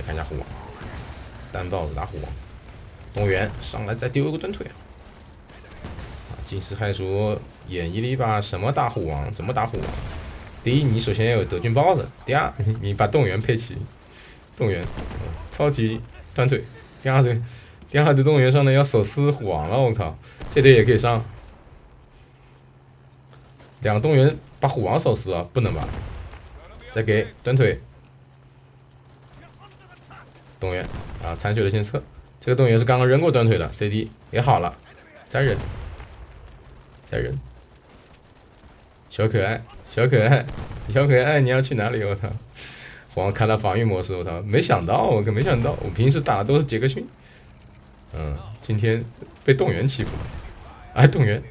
看一下虎王，单豹子打虎王，动员上来再丢一个断腿。惊世骇俗演绎了一把什么打虎王？怎么打虎王？第一，你首先要有德军豹子；第二，你把动员配齐，动员，超级断腿。第二队动员上呢要手撕虎王了，我靠，这队也可以上。两个动员把虎王手撕了，不能吧？再给断腿，动员啊，残血的先撤。这个动员是刚刚扔过断腿的 ，CD 也好了，再扔。小可爱，小可爱，你要去哪里？我操！黄开了防御模式，我操！没想到，我平时打的都是杰克逊，今天被动员欺负了。哎，动员，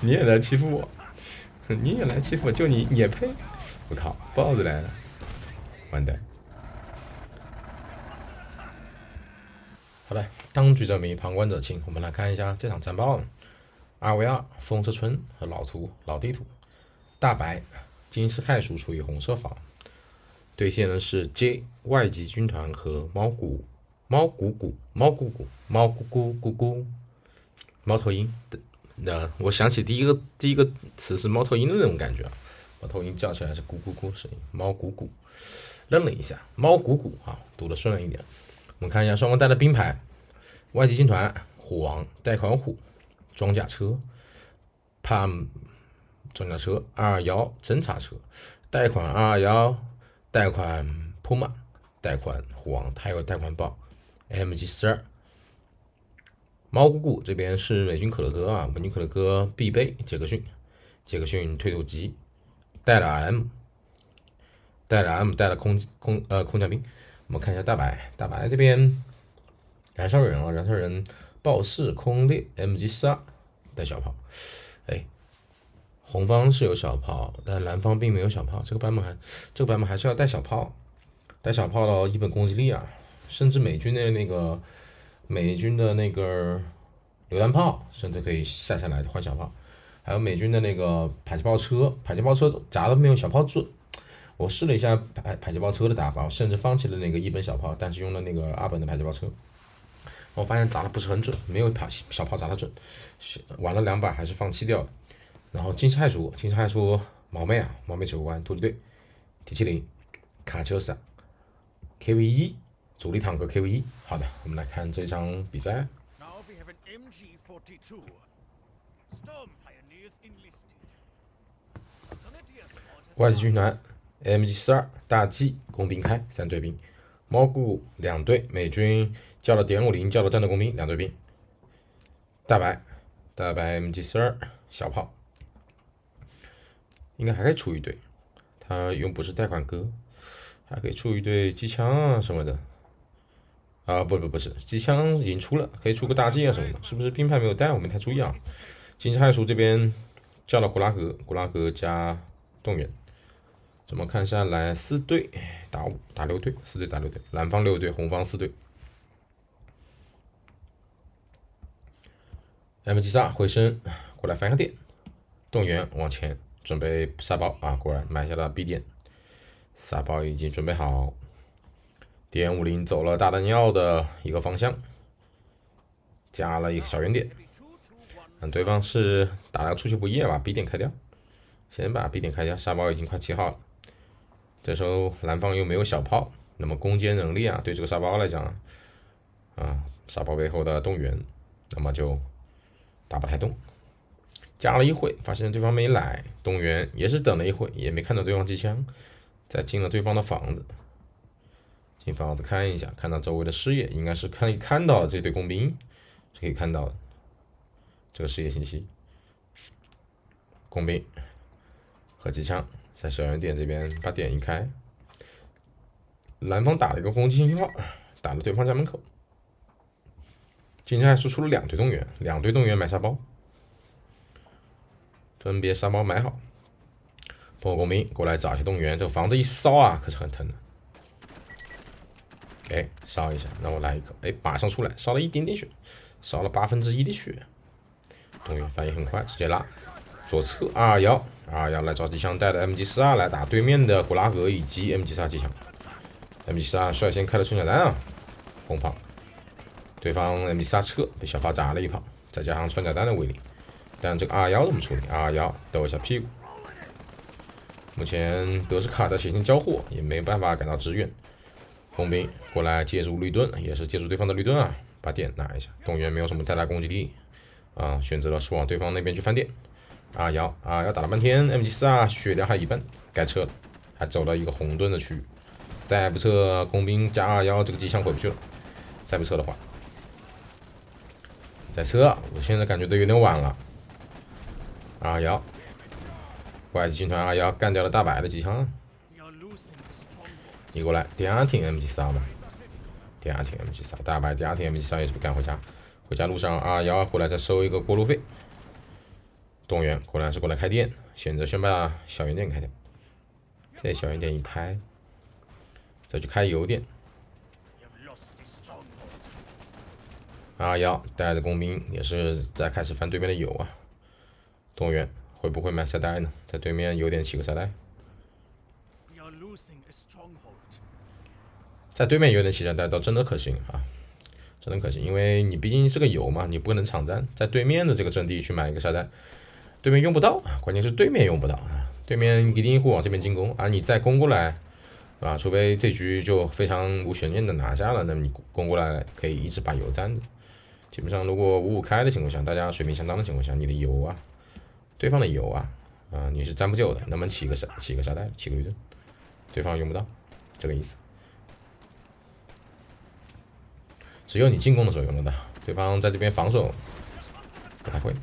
你也来欺负我，就你也配？我靠，豹子来了，完蛋！好了，当局者迷，旁观者清。我们来看一下这场战报。2v2，风车村和老地图，大白惊世骇俗处于红色房，对线的是 J 外籍军团和猫咕猫头鹰的。我想起第一个词是猫头鹰的那种感觉啊，猫头鹰叫起来是咕咕咕声音，猫咕咕，愣了一下，猫咕咕啊，读的顺了一点。我们看一下双方带的兵牌，外籍军团虎王带款虎。装甲车 ，PAM 装甲车221侦察车，贷款221，贷款 Puma， 贷款虎王，还有贷款豹 MG42。猫咕咕这边是美军可乐哥啊，美军可乐哥必备杰克逊推土机，带了 M， 带了空降兵。我们看一下大白这边燃烧人豹式空猎 MG42带小炮，红方是有小炮，但蓝方并没有小炮。这个版本还是要带小炮，的一本攻击力啊，甚至美军的那个榴弹炮，甚至可以下来换小炮。还有美军的那个迫击炮车砸的没有小炮准。我试了一下迫击炮车的打法，我甚至放弃了那个1本小炮，但是用了那个2本的迫击炮车。我发现砸的不是很准，没有小炮砸的准，玩了2把还是放弃掉了。然后惊世骇俗毛妹指挥官突击队 T70卡秋莎 KV1 主力坦克 KV1。好的，我们来看这场比赛。外籍军团 MG42大 G 工兵开3对兵，猫咕2队，美军叫了点50，叫了战斗工兵2对兵。大白 MG42小炮，应该还可以出一队，他又不是贷款哥，还可以出一队机枪啊什么的。不是，机枪已经出了，可以出个大 G 啊什么的，是不是兵牌没有带？我没太注意啊。惊世骇俗这边叫了古拉格加动员。怎么看下来？4队打6队，4队打6队，蓝方6队，红方4队。MG42回身过来翻个点，动员往前准备沙包啊，果然埋下了 B 点，沙包已经准备好。点50走了大弹药的一个方向，加了一个小圆点。对方是打了出其不意，把 B 点开掉，先把 B 点开掉，沙包已经快7号了。这时候蓝方又没有小炮，那么攻坚能力啊，对这个沙包来讲沙包背后的动员，那么就打不太动。加了一会，发现对方没来，动员也是等了一会，也没看到对方机枪，再进了对方的房子，进房子看一下，看到周围的视野，应该是可以看到这队工兵，是可以看到的这个视野信息。工兵和机枪在小圆点这边把点一开，蓝方打了一个攻击信号，打到对方家门口。惊世骇俗出了2队动员，2队动员买沙包，分别沙包买好。破工兵过来找一下动员，这个房子一烧啊，可是很疼的。烧一下，让我来一口，马上出来，烧了一点点血，烧了1/8的血。动员反应很快，直接拉左侧221来找机枪带的 MG42来打对面的古拉格以及 MG42机枪。，M74率先开了穿甲弹啊，红炮，对方 M74撤，被小炮炸了一炮，再加上穿甲弹的威力，但这个R1怎么处理？R1抖一下屁股。目前德斯卡在进行交货，也没有办法赶到支援。工兵过来借助绿盾，也是借助对方的绿盾啊，把点拿一下。动员没有什么太大攻击力啊，选择了是往对方那边去翻点。R1打了半天 ，M74血量还一半，该撤了，还走到一个红盾的区域。再不撤，工兵加R1这个机枪回不去了。再不撤的话，再撤，我现在感觉都有点晚了。R1。怪集团R1干掉了大白的机枪，你过来，第二挺 M73嘛，第二挺 M73，大白第二挺 M73也是被赶回家，回家路上R1过来再收一个过路费，动员果然是过来开店，选择先把小圆店开掉，这小圆店一开，再去开油店，R1带着工兵也是在开始翻对面的油啊，动员。会不会买沙袋呢？在对面有点起个沙袋，在对面有点起沙袋倒真的可行啊，真的可行，因为你毕竟是个油嘛，你不可能场战，在对面的这个阵地去买一个沙袋，对面用不到，关键是对面用不到啊，对面一定会往这边进攻，而你再攻过来，啊，除非这局就非常无悬念的拿下了，那么你攻过来可以一直把油占着。基本上如果5-5开的情况下，大家水平相当的情况下，你的油啊。对方的油啊，你是占不久的，能不能起个沙袋，起个绿盾，对方用不到，这个意思。只有你进攻的时候用得到，对方在这边防守不太会，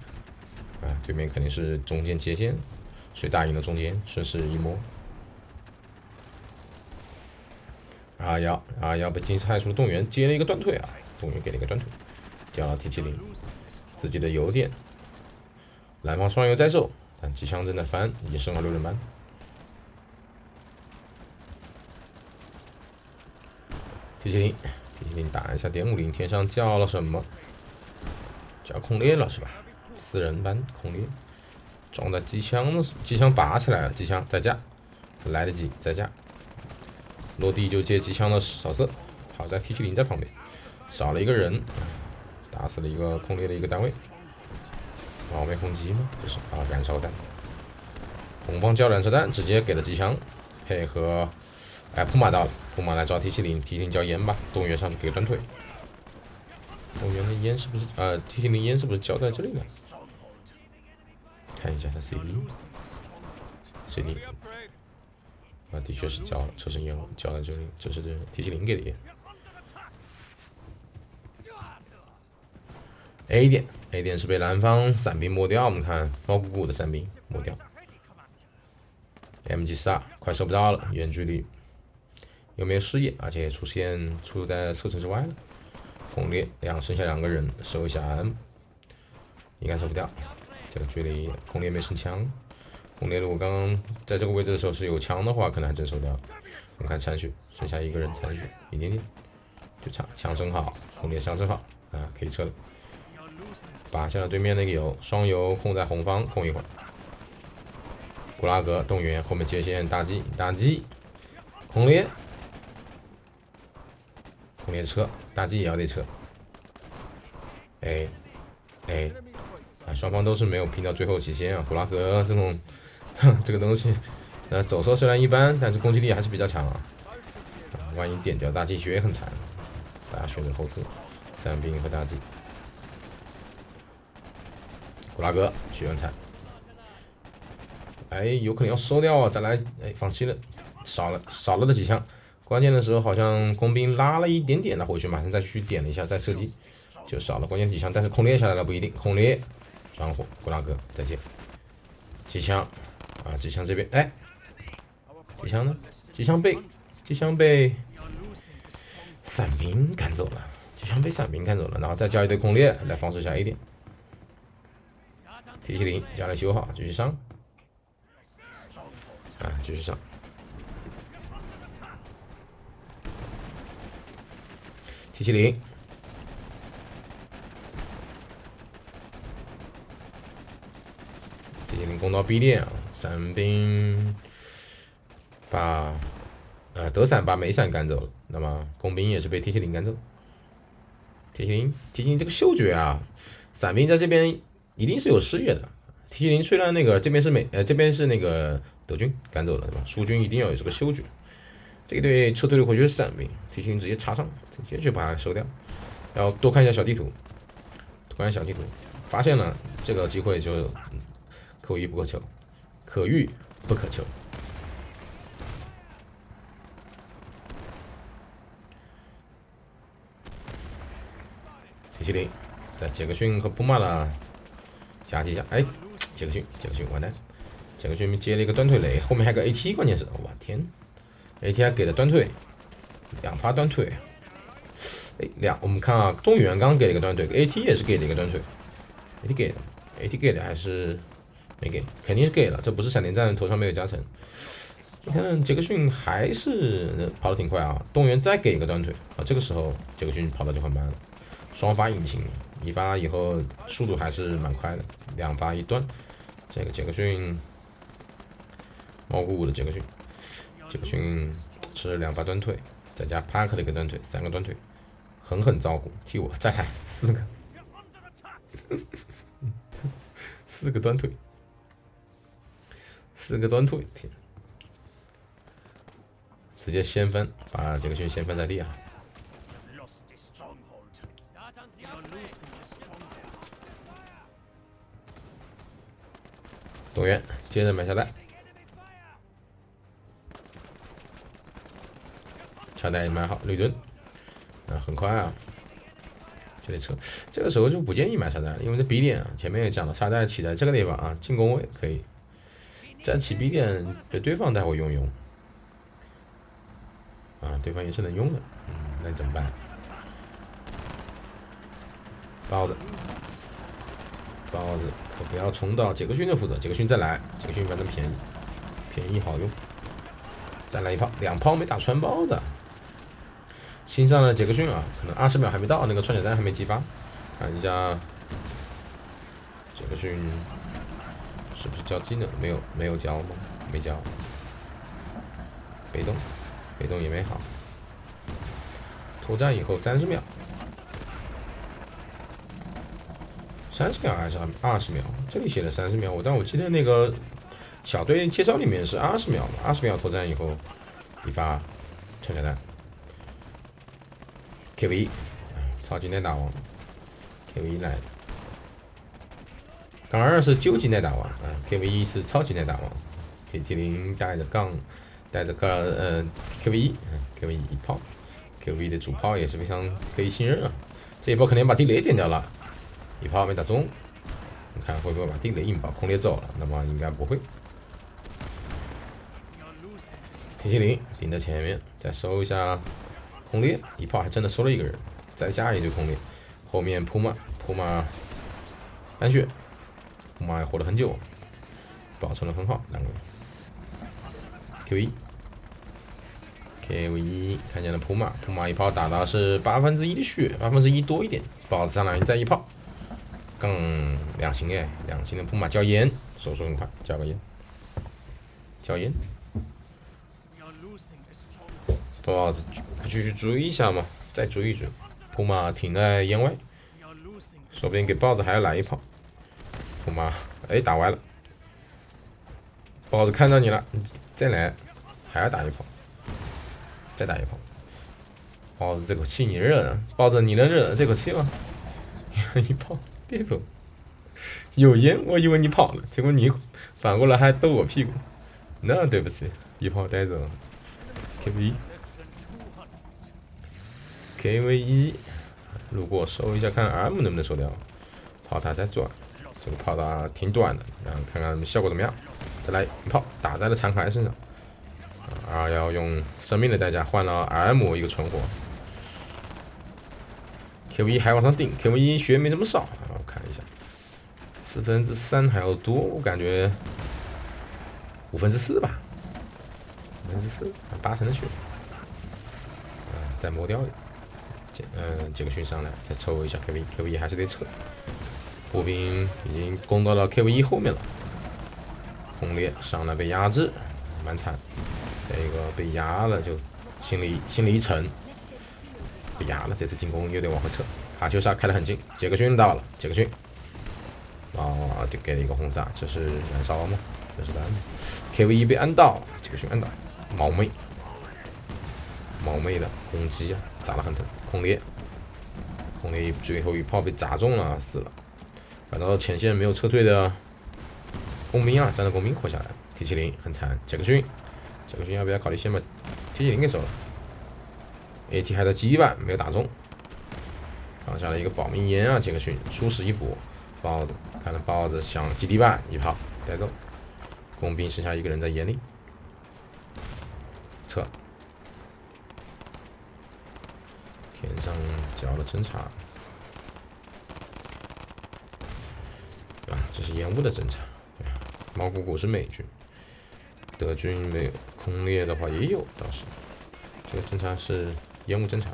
对面肯定是中间接线，水大营的中间顺势一摸。R1被金派出的动员接了一个断腿啊，动员给了一个断腿，掉了 T70，自己的油点。蓝方双油在手，但机枪正在翻，已经升了6人班。T70打一下点50，天上叫了什么？叫空猎了是吧？4人班空猎，撞在机枪拔起来了，机枪再架，来得及再架，落地就接机枪的扫射，好在 T70在旁边，少了一个人，打死了一个空猎的一个单位。冒昧轰击吗？这是燃烧弹，红方叫燃烧弹直接给了机枪，配合铺马到了，铺马来抓 T70叫烟吧，动员上去给个断腿。动员的烟是不是T70烟是不是交在这里了？看一下他 CD 的确是交了，车身烟交在这里，这是T70给的烟。A 点是被蓝方伞兵摸掉，我们看猫鼓鼓的伞兵摸掉。M74快收不到了，远距离有没有视野，而且出在射程之外了。空猎剩下2个人，收一下 M， 应该收不掉。这个距离空猎没升枪，空猎如果刚刚在这个位置的时候是有枪的话，可能还真收掉。我们看残血，剩下1个人残血，一点点，就枪声好，空猎枪声好可以撤了。拔下了对面那个油，双油控在红方，控一会儿。古拉格动员后面接线大 G， 空猎撤，大 G 也要得撤。双方都是没有拼到最后极限啊。古拉格这种这个东西，走射虽然一般，但是攻击力还是比较强啊。万一点掉大 G 血也很惨，大家选择后撤，伞兵和大 G。古拉格血很惨，有可能要收掉啊！再来，放弃了，少了的几枪，关键的时候好像工兵拉了一点点的回去，马上再去点了一下再射击，就少了关键几枪，但是空猎下来了不一定，空猎转火，古拉格再见，机枪机枪这边机枪呢？机枪被伞兵赶走了，然后再叫一堆空猎来防守一下 A 点。T70加了修好，继续上，继续上。T70攻到 B 点啊，伞兵把德伞把美伞赶走了，那么工兵也是被铁麒麟赶走。铁麒麟这个嗅觉啊，伞兵在这边一定是有视野的。铁麒麟虽然那个这边是那个德军赶走了，对吧？苏军一定要有这个嗅觉。这个队撤退了回去是伞兵，铁麒麟直接插上，直接就把它收掉。要多看一下小地图，多看小地图，发现了这个机会就可遇不可求，可遇不可求。铁麒麟在杰克逊和普马的夹击下，哎，杰克逊完蛋，杰克逊接了一个断腿雷，后面还有个 AT， 关键是，我天 ，AT 还给了断腿，2发断腿，哎，我们看啊，动员刚给了一个断腿 ，AT 也是给了一个断腿，AT 给的还是没给，肯定是给了，这不是闪电战头上没有加成。你看杰克逊还是跑得挺快啊，动员再给一个断腿啊，这个时候杰克逊跑的就很慢了。双发引擎，一发以后速度还是蛮快的，2发一断。这个杰克逊毛鼓舞的杰克逊吃了2发断腿，再加帕克的一个断腿，3个断腿，狠狠照顾，替我再来4个，4个断腿，4个断腿，天，直接掀翻，把杰克逊掀翻在地啊！动员，接着买下来，乔带也买好，绿盾，很快啊，就得撤。这个时候就不建议买沙袋，因为这 B 点啊，前面也讲了，沙袋起在这个地方啊，进攻位可以，再起 B 点被对方待会用啊，对方也是能用的，那怎么办？包子可不要冲到杰克逊的负责，杰克逊再来，杰克逊反正便宜好用，再来一炮，2炮没打穿包子。新上的杰克逊啊，可能20秒还没到，那个穿甲弹还没激发，看一下杰克逊是不是交技能？没有交吗？没交，被动也没好，脱战以后30秒。30秒还是20秒？这里写的30秒，但我记得那个小队介绍里面是20秒嘛，20秒脱战以后一发穿甲弹。KV1，超级耐打王 ，KV1 来的。杠2是究极耐打王，KV1 是超级耐打王。铁麒麟带着KV1 一炮 ，KV1 的主炮也是非常可以信任啊。这一波肯定把地雷点掉了。一炮没打中，你看会不会把地雷引爆？空猎走了，那么应该不会。铁麒麟顶在前面，再收一下空猎，一炮还真的收了一个人，再下一堆空猎。后面普马单血，普马也活了很久，保存的很好，两个人。KV1 看见了普马一炮打到是1/8的血，1/8多一点，包子上来再一炮。杠2星2星的普马交烟，手速很快，交个烟，包子不继续追一下吗？再追一追，普马停在烟外，说不定给包子还要来一炮。普马打歪了，包子看到你了，再来，还要打一炮，再打一炮。包子这口气你忍了，包子你能忍这口气吗？一炮。别走，有烟，我以为你跑了，结果你反过来还逗我屁股，那对不起，一炮带走。KV1，如果收一下看 M 能不能收掉，炮塔再转，这个炮塔挺短的，然后看看效果怎么样，再来一炮打在了残骸身上，要用生命的代价换了 M 一个存活。KV1 还往上顶 ，KV1 血没这么少，我看一下，3/4还要多，我感觉4/5吧，4/5，8成的血，再磨掉，杰克逊上来，再抽一下 KV1 还是得撤，步兵已经攻到了 KV1 后面了，空猎上来被压制，蛮惨，这个被压了，就心里一沉，被压了。这次进攻有点往回撤，卡秋莎开得很近，杰克逊到了，杰克逊，就给了一个轰炸，这是燃烧吗？这是燃 KV1 被按到，杰克逊按到，毛妹的攻击啊，砸得很疼，空裂最后一炮被砸中了，死了。反倒前线没有撤退的工兵啊，战斗工兵活下来了。T70很残，杰克逊要不要考虑先把 T70给收了 ？AT 还在基板没有打中，放下了一个保命烟啊，杰克逊舒适一搏，豹子看到豹子想基地板一炮带走，工兵剩下一个人在烟里，撤。天上交了侦察，这是烟雾的侦察。毛姑姑是美军，德军没有空猎的话也有，倒是这个侦察是烟雾侦察，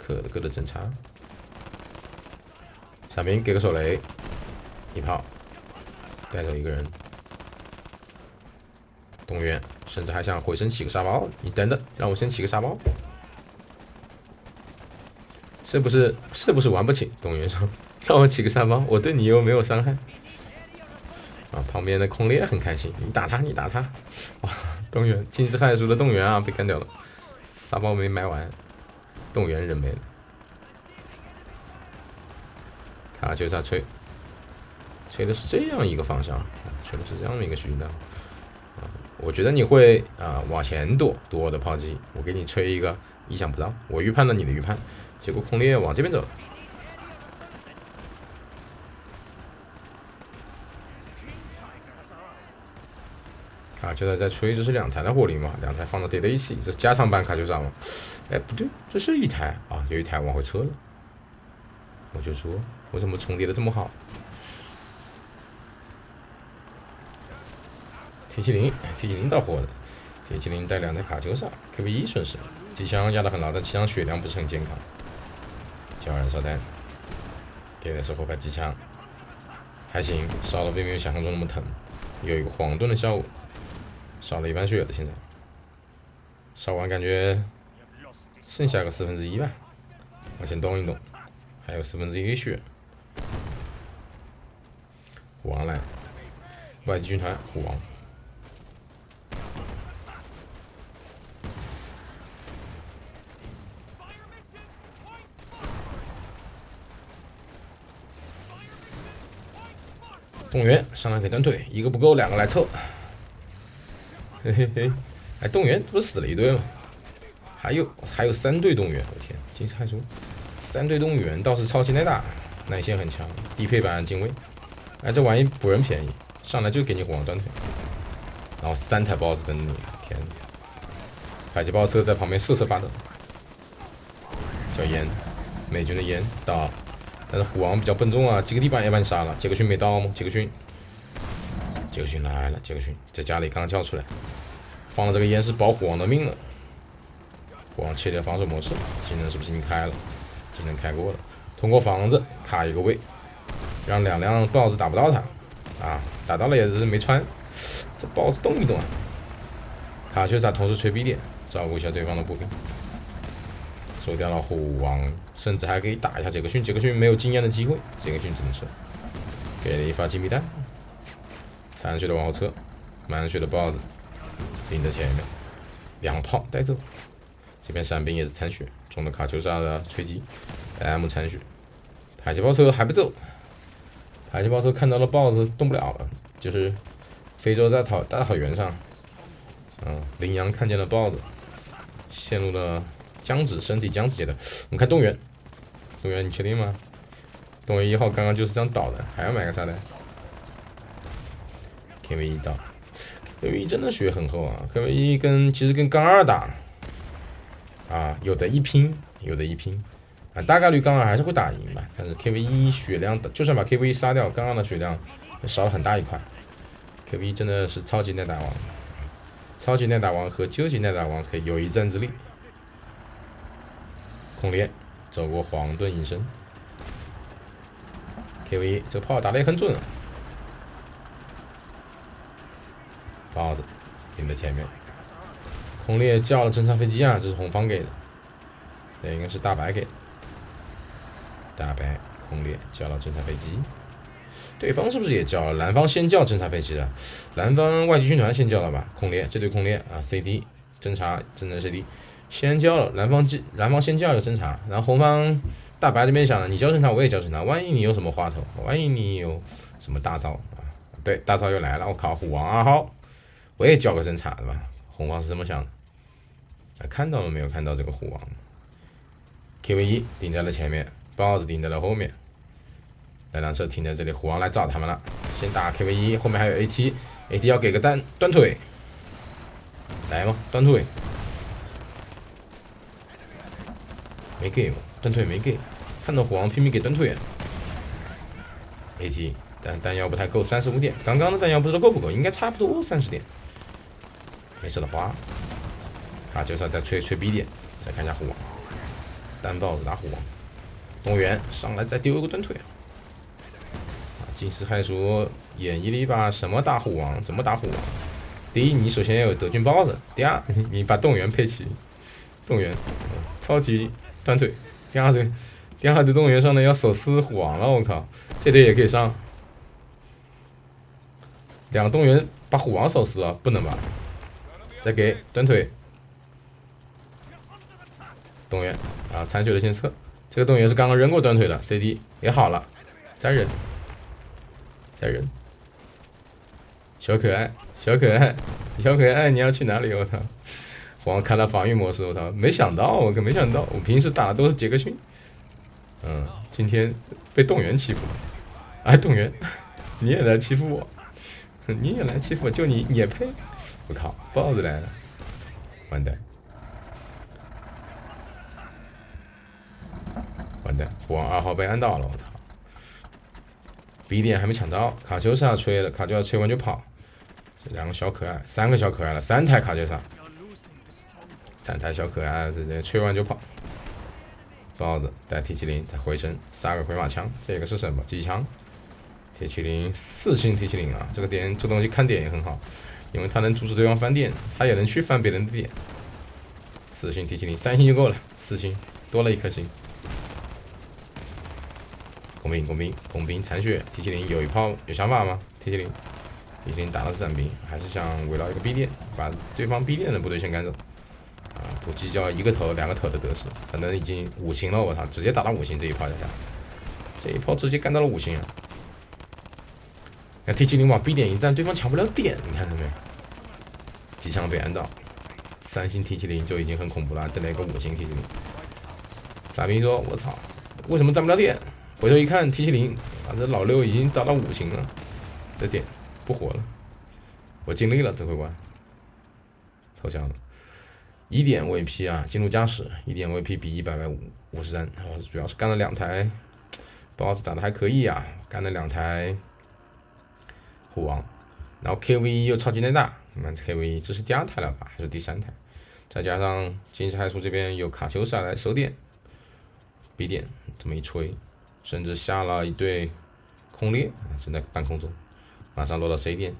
可德的侦察。伞兵给个手雷，一炮带走一个人。动员甚至还想回身起个沙包，你等等，让我先起个沙包。是不是玩不起？动员说让我起个沙包，我对你又没有伤害。旁边的空猎很开心，你打他，哇！动员惊世骇俗的动员啊，被干掉了，沙包没埋完，动员人没了。卡秋莎吹的是这样一个方向，吹的是这样的一个渠道。我觉得你会往前躲我的炮击，我给你吹一个意想不到，我预判了你的预判，结果空猎往这边走了。卡秋莎在吹，这是2台的火力嘛？2台放到叠在一起，这加长版卡秋莎吗？哎，不对，这是1台啊，有1台往回撤了。我就说，为什么重叠的这么好？T70到货的 ，T70带2台卡秋莎 ，KV1顺势，机枪压得很牢，但机枪血量不是很健康。交燃烧弹，给的是后排机枪，还行，烧的并没有想象中那么疼，有一个黄盾的效果。少了一半血了，现在烧完感觉剩下个1/4吧，往前动一动，还有1/4的血。虎王来，外籍军团虎王，动员上来给断腿，一个不够，2个来凑。嘿嘿嘿，哎，动员不是死了一队吗？还有3队动员，我天，惊世骇俗！3队动员倒是超级耐打，耐线很强，低配版精卫。哎，这玩意不人便宜，上来就给你虎王断腿，然后3台包子等你，天！迫击炮车在旁边瑟瑟发抖。叫烟，美军的烟到，但是虎王比较笨重啊，几个地板也把你杀了。杰克逊没到吗？杰克逊来了，杰克逊在家里刚叫出来，放了这个烟是保虎王的命了。虎王切掉防守模式，技能是不是已经开了？技能开过了，通过房子卡一个位，让2辆豹子打不到他。打到了也是没穿，这豹子动一动啊。卡秋莎同时吹 B 点，照顾一下对方的步兵，收掉了虎王，甚至还可以打一下杰克逊。杰克逊没有经验的机会，杰克逊只能撤，给了一发金币弹。残血的往后撤，满血的豹子顶在前面，2炮带走。这边伞兵也是残血，中了卡秋莎的锤击 ，M 残血。迫击炮车还不走，迫击炮车看到了豹子动不了了，就是非洲大草原上，羚羊看见了豹子，陷入了身体僵直阶段。我们看动员，你确定吗？动员1号刚刚就是这样倒的，还要买个炸弹。KV1到 ，KV1真的血很厚啊 ！KV1其实跟杠2打，有的一拼，大概率杠2还是会打赢吧。但是 KV1血量，就算把 KV1杀掉，杠2的血量少了很大一块。KV1真的是超级耐打王，超级耐打王和究极耐打王可以有一战之力。空猎走过黄盾隐身 ，KV1这炮打得也很准啊。豹子顶在前面。空猎叫了侦察飞机啊，这是红方给的，这应该是大白给的。大白空猎叫了侦察飞机，对方是不是也叫了？蓝方先叫侦察飞机了，蓝方外籍军团先叫了吧？空猎这对空猎啊 ，CD 侦察CD 先叫了，蓝方先叫了侦察，然后红方大白这边想，你叫侦察我也叫侦察，万一你有什么花头，万一你有什么大招啊？对，大招又来了，我靠，虎王2号，我也叫个侦察对吧？红方是这么想的，看到了没有？看到这个虎王 ，KV1 顶在了前面，豹子顶在了后面。那辆车停在这里，虎王来找他们了。先打 KV1，后面还有 AT 要给个断腿，来吗？断腿，没给吗？断腿没给，看到虎王拼命给断腿啊。AT 但弹药不太够，35点，刚刚的弹药不知道够不够，应该差不多30点。没事的话，就是要再吹 B 点，再看一下虎王，单豹子打虎王，动员上来再丢一个断腿。惊世骇俗演绎了一把什么打虎王？怎么打虎王？第一，你首先要有德军豹子；第二，你把动员配齐，动员超级断腿。第二队动员上呢要手撕虎王了，我靠，这队也可以上。两个动员把虎王手撕了，不能吧？再给断腿，动员啊，残血的先撤。这个动员是刚刚扔过断腿的 ，CD 也好了，再扔。小可爱，你要去哪里？我操！虎王开了防御模式，我操！没想到，我平时打的都是杰克逊，今天被动员欺负了。哎，动员，你也来欺负我，就你也配？我靠，豹子来了，完蛋！虎王2号被按倒了，我操！B 点还没抢到，卡秋莎吹了，卡秋莎吹完就跑。这2个小可爱，3个小可爱了，3台卡秋莎，3台小可爱，直接吹完就跑。豹子带 T70再回身杀个回马枪，这个是什么？机枪 ？T70 4星 T70啊，这个点这东西看点也很好，因为它能阻止对方翻点，它也能去翻别人的点。4星 T70 3星就够了，4星多了1颗星。工兵残血 T70 有一炮有想法吗 ？T70 打的是伞兵，还是想围绕一个 B 点，把对方 B 点的部队先赶走啊？不计较1个头2个头的得失，可能已经5星了，我操，直接打到5星这一炮下，这一炮直接干到了5星啊！那 T70 往 B 点一站，对方抢不了点，你看到没有？机枪被按到，3星 T70 就已经很恐怖了，再来一个5星 T70。伞兵说：“我操，为什么站不了点？”回头一看 T70 啊，这老六已经打到5星了，这点不活了，我尽力了，指挥官投降了。1点 VP 啊，进入加时，1点 VP 比153，主要是干了2台 ，BOSS 打的还可以啊，干了2台虎王，然后 KV 又超级耐打，那 KV 这是第2台了吧，还是第3台？再加上惊世骇俗这边有卡秋莎来守点 ，B 点这么一吹。甚至下了一队空猎，正在半空中，马上落到 C 点，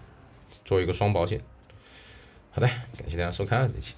做一个双保险。好的，感谢大家收看这期。